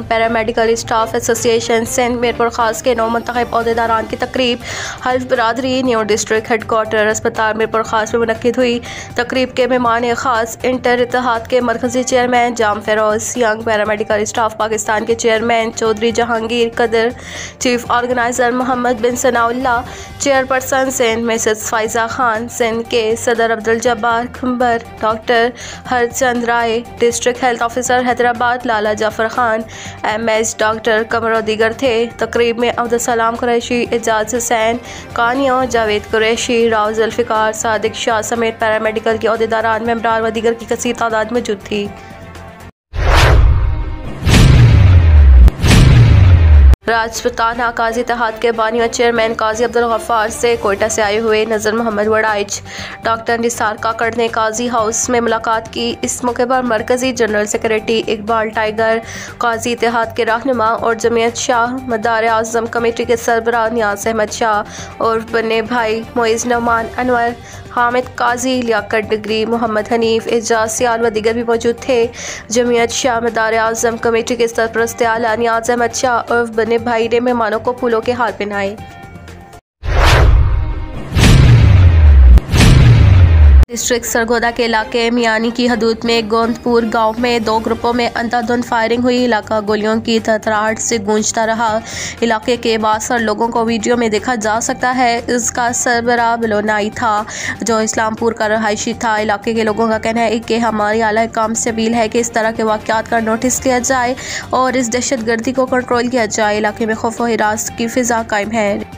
Paramedical staff association Sindh Mirpur Khas के 9 मुंतखब अहदेदारान की तकरीब हल्फ बरादरी न्यू डिस्ट्रिक्ट हेडक्वार्टर अस्पताल मीरपुर खास में मुनक्किद हुई। तकरीब के मेहमान खास इंटर इत्तेहाद के मरकजी chairman Jam Feroz, young paramedical staff Pakistan के chairman Chaudhry Jahangir Qadar, chief organizer Mohammad bin Sanaullah, chairperson Sindh Mrs Faiza Khan, Sindh के सदर Abdul Jabbar Khambar, doctor Harchand Rai, district health officer Hyderabad Lala Jafar Khan, MS doctor Qamar और दीगर थे। तकरीब में अब्दुल सलाम कुरैशी, एजाज हुसैन, कानियों, जावेद कुरैशी, राव जुल्फिकार, सादिक शाह समेत पैरामेडिकल के अहदेदारान, मेंबरान व दीगर की कसीर तादाद मौजूद थी। राजपुताना काजी इत्तेहाद के बानी और चेयरमैन काजी अब्दुल गफ्फार से कोयटा से आए हुए नज़र मोहम्मद वड़ाइच, डॉक्टर निसार काकड़ ने काजी हाउस में मुलाकात की। इस मौके पर मरकजी जनरल सेक्रेटरी इकबाल टाइगर, काजी इत्तेहाद के रहनुमा और जमीयत शाह मदार आज़म कमेटी के सरबराह नियाज अहमद शाह और बन्ने भाई मोइज़ नौमान अनवर, हामिद काजी, लियाकत डिग्री, मोहम्मद हनीफ, एजाज सियाल व दीगर भी मौजूद थे। जमीयत शाह मदार आज़म कमेटी के सरपरस्त आला नियाज अहमद शाह और बन्ने भाई ने मेहमानों को फूलों के हार पहनाए। डिस्ट्रिक्ट सरगोदा के इलाके मियानी की हदूद में गोंदपुर गांव में 2 ग्रुपों में अंधाधुंध फायरिंग हुई। इलाका गोलियों की थरथराहट से गूंजता रहा। इलाके के बासर लोगों को वीडियो में देखा जा सकता है। इसका सरबराह बिलोनाई था जो इस्लामपुर का रहायशी था। इलाके के लोगों का कहना है कि हमारी आला काम से अपील है कि इस तरह के वाक़यात का नोटिस लिया जाए और इस दहशत गर्दी को कंट्रोल किया जाए। इलाके में खौफ व हिरास की फिजा कायम है।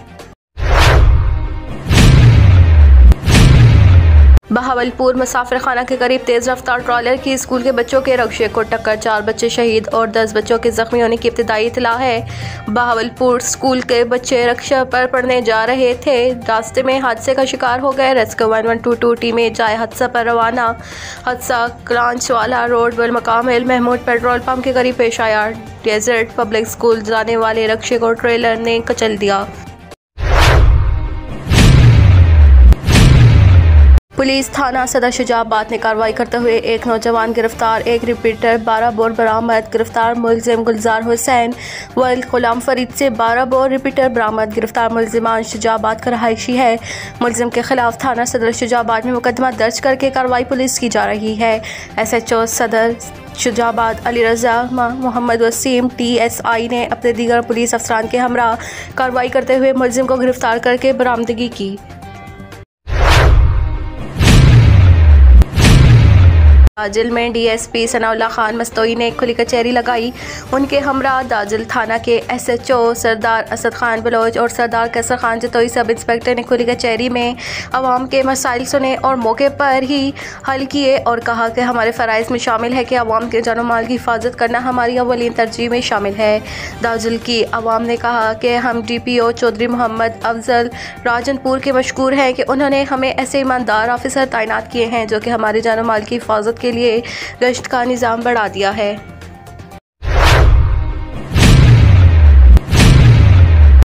बहावलपुर मुसाफिर खाना के करीब तेज़ रफ्तार ट्रॉलर की स्कूल के बच्चों के रक्शे को टक्कर, 4 बच्चे शहीद और 10 बच्चों के जख्मी होने की इब्तिदाई इतला है। बहावलपुर स्कूल के बच्चे रक्षा पर पढ़ने जा रहे थे, रास्ते में हादसे का शिकार हो गए। रेस्क्यू 1122 टीमें जाए हादसा पर रवाना। हादसा क्रांचवाला रोड बलमकाम एल महमूद पेट्रोल पंप के करीब पेश आया। डेजर्ट पब्लिक स्कूल जाने वाले रक्शे को ट्रेलर ने कचल दिया। पुलिस थाना सदर शुजाबाद ने कार्रवाई करते हुए एक नौजवान गिरफ्तार, एक रिपीटर 12 बोर बरामद। गिरफ्तार मुलजिम गुलजार हुसैन वल्द गुलाम फरीद से 12 बोर रिपीटर बरामद। गिरफ्तार मुलजिमान शुजाबाद का रहायशी है। मुलजिम के खिलाफ थाना सदर शुजाबाद में मुकदमा दर्ज करके कार्रवाई पुलिस की जा रही है। SHO सदर शुजाबाद अली रजा मोहम्मद वसीम TSI ने अपने दीगर पुलिस अफसरान के हमरा कार्रवाई करते हुए मुलजिम को गिरफ्तार करके बरामदगी की। दाजिल में DSP सनाउल्लाह खान मस्तोई ने खुली कचहरी लगाई। उनके हमरा दाजिल थाना के SHO सरदार असद खान बलोच और सरदार कैसर खान जतोई सब इंस्पेक्टर ने खुली कचहरी में अवाम के मसाइल सुने और मौके पर ही हल किए और कहा कि हमारे फ़राइज़ में शामिल है कि अवाम के जान माल की हिफाजत करना हमारी अव्वलीन तरजीह में शामिल है। दाजिल की अवाम ने कहा कि हम DPO चौधरी मोहम्मद अफजल राजनपुर के मशकूर हैं कि उन्होंने हमें ऐसे ईमानदार ऑफिसर तैनात किए हैं जो कि हमारे जान माल की हिफाजत के लिए गश्त का निज़ाम बढ़ा दिया है।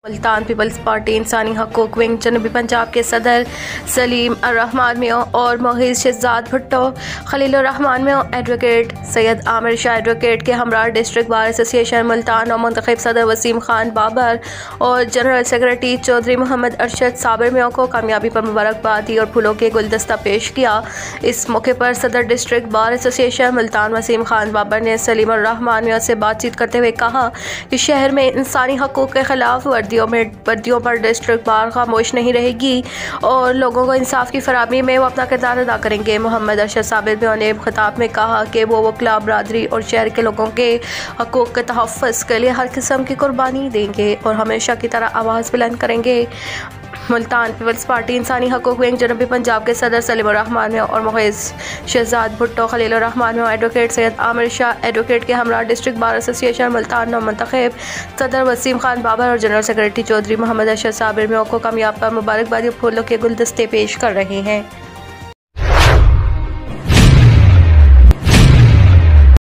मुल्तान पीपल्स पार्टी इंसानी हकूक़ विंग जनूबी पंजाब के सदर सलीम अर्रहमान मियां और मोहिज शहजाद भुट्टो, खलीलुर रहमान मियां, एडवोकेट सैयद आमिर शाह एडवोकेट के हमरा डिस्ट्रिक्ट बार एसोसिएशन मुल्तान और मुंतखब सदर वसीम खान बाबर और जनरल सेक्रेटरी चौधरी मोहम्मद अरशद साबिर मियां को कामयाबी पर मुबारकबाद दी और फूलों के गुलदस्ता पेश किया। इस मौके पर सदर district bar association Multan Waseem Khan Babar ने सलीम अर्रहमान मियां से बातचीत करते हुए कहा कि शहर में इंसानी हकूक़ के खिलाफ वर्दियों पर डिस्ट्रिक्ट बार खामोश नहीं रहेगी और लोगों को इंसाफ की फराहमी में वो अपना किरदार अदा करेंगे। मोहम्मद अरशद साबिर मियां ने खिताब में कहा कि वो वकला बरादरी और शहर के लोगों के हकूक़ के तहफ़्फ़ुज़ के लिए हर किस्म की कुर्बानी देंगे और हमेशा की तरह आवाज़ बुलंद करेंगे। मुल्तान पीपल्स पार्टी इंसानी हकूक़ विंग जनूबी पंजाब के सदर सलीम अर्रहमान मियां और मोहिज शहजाद भुट्टो, खलीलुर रहमान मियां, एडवोकेट सैयद आमिर शाह एडवोकेट के हमरा डिस्ट्रिक्ट बार एसोसिएशन मुल्तान और मुंतखब सदर वसीम खान बाबर और जनरल सेक्रेटरी चौधरी मोहम्मद अरशद साबिर मियां को कामयाब पर मुबारकबादी फूलों के गुलदस्ते पेश कर रहे हैं।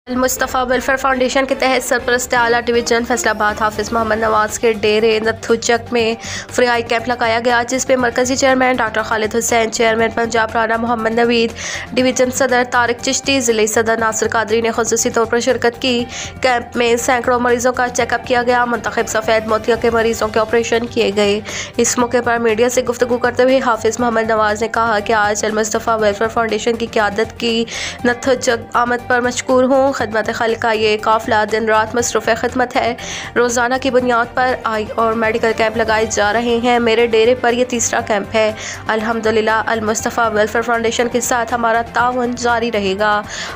मुस्तफ़ा वेलफेयर फाउंडेशन के तहत सरपरस्त आला डिवीज़न फैसलाबाद हाफिज़ मोहम्मद नवाज के डेरे नथुचक में फ्री आई कैंप लगाया गया, जिसमें मरकजी chairman doctor Khalid Hussain, chairman Punjab Rana Mohammad Naveed, division सदर तारिक चिश्ती, ज़िले सदर नासिर कादरी ने खुसूसी तौर पर शिरकत की। कैंप में सैकड़ों मरीजों का चेकअप किया गया। मुंतखब सफ़ेद मोतिया के मरीजों के ऑपरेशन किए गए। इस मौके पर मीडिया से गुफ्तगू करते हुए हाफिज़ मोहम्मद नवाज ने कहा कि आज मुस्तफ़ा वेलफेयर फाउंडेशन की क़यादत की नथुचक आमद पर मशकूर हूँ। खिदमत खल्क का ये काफ़िला दिन रात मसरूफ़ खिदमत है। रोज़ाना की बुनियाद पर आई और मेडिकल कैंप लगाए जा रहे हैं। मेरे डेरे पर यह तीसरा कैंप है। अल्हम्दुलिल्लाह अल मुस्तफ़ा वेलफेयर फाउंडेशन के साथ हमारा ताउन जारी रहेगा।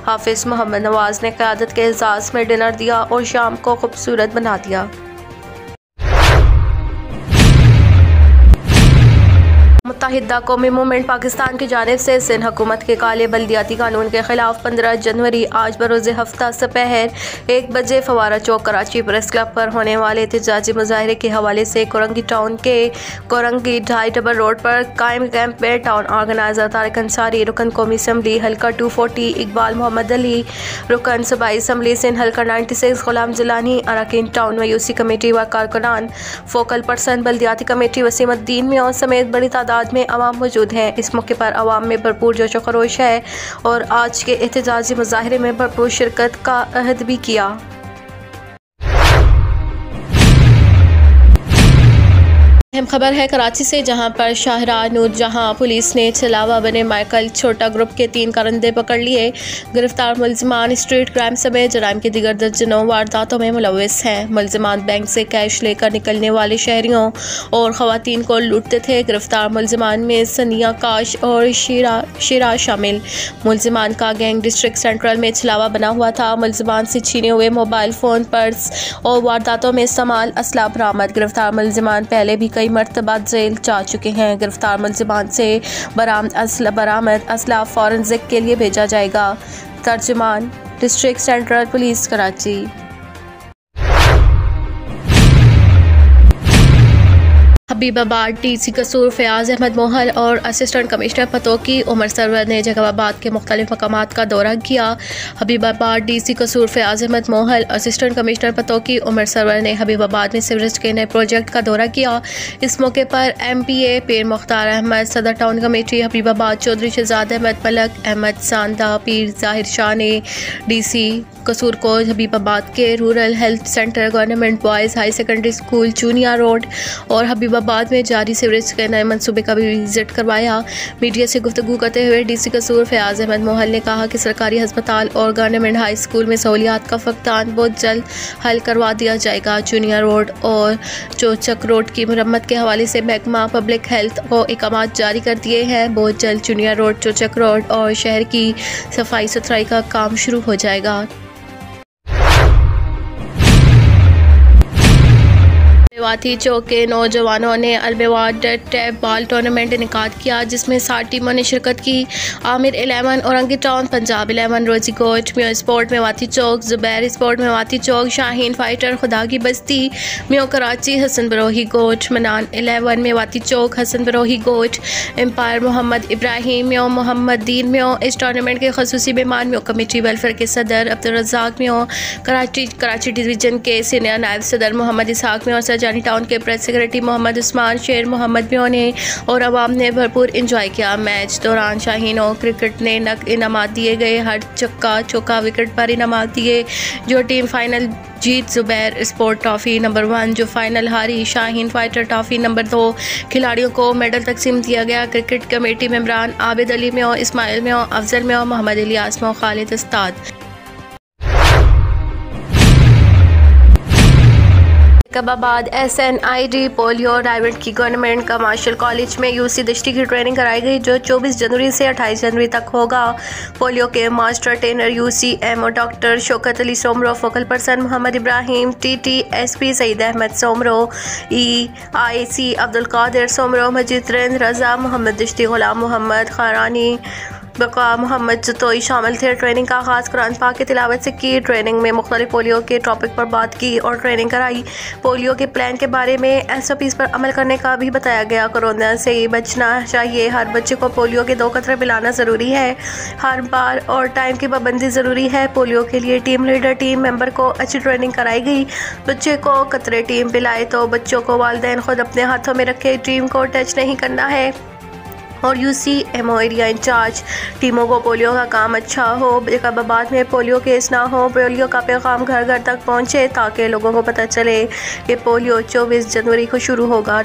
हाफिज़ मोहम्मद नवाज ने क़यादत के एजाज़ में डिनर दिया और शाम को खूबसूरत बना दिया। मुत्तहिदा कौमी मूवमेंट पाकिस्तान की जानिब से सिंध हुकूमत के काले बल्दियाती कानून के खिलाफ 15 जनवरी आज बरोज़ हफ्ता दोपहर 1 बजे फवारा चौक कराची प्रेस क्लब पर होने वाले एहतजाजी मुजाहरे के हवाले से कोरंगी टाउन के कोरंगी ढाई डबल रोड पर कायम कैंप में टाउन ऑर्गेनाइजर तारिक अंसारी, रुकन कौमी असम्बली हल्का 240 इकबाल मोहम्मद अली, रुकन सूबाई असम्बली सिंध हल्का 96 गुलाम जिलानी, अरकान टाउन मायूसी कमेटी व कारकुनान, फोकल पर्सन बल्दियाती कमेटी वसीमुद्दीन मियां समेत बड़ी तादाद में अवाम मौजूद हैं। इस मौके पर अवाम में भरपूर जोश व खरोश है और आज के एहतजाजी मुजाहरे में भरपूर शिरकत का अहद भी किया। अहम खबर है कराची से, जहां पर शाहराह नूरजहां पुलिस ने छलावा बने माइकल छोटा ग्रुप के 3 करंदे पकड़ लिए। गिरफ्तार मुलजमान स्ट्रीट क्राइम समेत जराइम की दीगर दर्जनों वारदातों में मुलव्वस हैं। मुलजमान बैंक से कैश लेकर निकलने वाले शहरियों और खवातीन को लूटते थे। गिरफ्तार मुलजमान में सनिया काश और शीरा शामिल। मुलजमान का गैंग डिस्ट्रिक्ट सेंट्रल में छलावा बना हुआ था। मुलजमान से छीने हुए मोबाइल फ़ोन, पर्स और वारदातों में इस्तेमाल असला बरामद। गिरफ्तार मुलजमान पहले भी कई मरतबा जेल जा चुके हैं। गिरफ्तार मुलजमान से बरामद असला फॉरेंसिक के लिए भेजा जाएगा। तर्जुमान district central police Karachi. Habibabad DC Kasur Fayyaz Ahmad Mohal और असिस्टेंट कमिश्नर पतोकी उमर सरवर ने जहांगीराबाद के मुख्तलिफ मकामात का दौरा किया। Habibabad DC Kasur Fayyaz Ahmad Mohal, assistant commissioner Pattoki Umar Sarwar ने हबीबाबाद में सीवरेज के नए प्रोजेक्ट का दौरा किया। इस मौके पर MPA पीर मुख्तार अहमद, सदर टाउन कमेटी हबीबाबाद चौधरी शहजाद अहमद, मलक अहमद सांदा, पीर जाहिर शाह ने DC कसूर को हबीबाबाद के rural health centre, government boys high secondary school Chunian road और हबीबाबाद में जारी सीवरेज के नए मनसूबे का भी विजिट करवाया। मीडिया से गुफ्तगू करते हुए DC कसूर फयाज अहमद मोहल ने कहा कि सरकारी अस्पताल और गवर्नमेंट हाई स्कूल में सहूलियात का फकदान बहुत जल्द हल करवा दिया जाएगा। चूनिया रोड और चौचक रोड की मरम्मत के हवाले से महकमा पब्लिक हेल्थ को इकामात जारी कर दिए हैं। बहुत जल्द चूनिया रोड, चौचक रोड और शहर की सफाई सुथराई का काम शुरू हो जाएगा। मेवाती चौक के नौजवानों ने अलमेवाड टैब बॉल टूर्नामेंट इनेकाद किया, जिसमें 7 टीमों ने शिरकत की। आमिर 11, औरंगी टाउन, पंजाब 11, रोजी गोट, म्यो स्पोर्ट मेवाती चौक, जुबैर स्पोर्ट मेवाती चौक, शाहीन फाइटर खुदा की बस्ती, म्यो कराची, हसन बरोही गोट, मनान 11 मेवाती चौक, हसन बरोही गोट, एम्पायर मोहम्मद इब्राहिम म्यो, मोहम्मद दीन म्यो। इस टूर्नामेंट के खसूसी मेहमान म्यो कमेटी वेलफेयर के सदर अब्दुल रज़ाक म्यो, कराची डिवीज़न के सीनियर नायब सदर मोहम्मद इसहाक म्यो, सरजानी टाउन के प्रेस सेक्रेटरी मोहम्मद उस्मान शेर मोहम्मद म्यो ने और आवाम ने भरपूर इंजॉय किया। मैच दौरान शाहीनों क्रिकेट ने इनामात दिए गए। हर चक्का चौका विकेट पर इनामात दिए। जो टीम फाइनल जीत जुबैर स्पोर्ट ट्रॉफी नंबर 1, जो फाइनल हारी शाहीन फाइटर ट्रॉफी नंबर 2। खिलाड़ियों को मेडल तकसीम किया गया। क्रिकेट कमेटी मेंबरान आबिद अली म्यो, इस्माइल म्यो, अफजल म्यो, मोहम्मद इलियास म्यो, खालिद उस्ताद। कबाबाद SNID पोलियो डाइवर्ट की गवर्नमेंट कमर्शियल कॉलेज में UC दश्ती की ट्रेनिंग कराई गई, जो 24 जनवरी से 28 जनवरी तक होगा। पोलियो के master trainer UC MO doctor Shaukat Ali Soomro, focal person Mohammad Ibrahim, TT SP Saeed Ahmad Soomro, EIC Abdul Qadir Soomro, Majeed Raza, Mohammad Dashti, Ghulam Mohammad Kharani, Baqa Mohammad Jatoi शामिल थे। ट्रेनिंग का आगाज़ कुरान पाक की तिलावत से की। ट्रेनिंग में मुख्तलिफ पोलियो के टॉपिक पर बात की और ट्रेनिंग कराई। पोलियो के प्लान के बारे में SOPs पर अमल करने का भी बताया गया। कोरोना से बचना चाहिए, हर बच्चे को पोलियो के 2 कतरे पिलाना ज़रूरी है, हर बार और टाइम की पाबंदी ज़रूरी है। पोलियो के लिए टीम लीडर टीम मेंबर को अच्छी ट्रेनिंग कराई गई। बच्चे को कतरे टीम पिलाए तो बच्चों को वालिदैन खुद अपने हाथों में रखे, टीम को टच नहीं करना है। और UCMO एरिया इंचार्ज टीमों को पोलियो का काम अच्छा हो, बाद में पोलियो केस ना हो, पोलियो का पैगाम घर घर तक पहुंचे ताकि लोगों को पता चले कि पोलियो 24 जनवरी को शुरू होगा।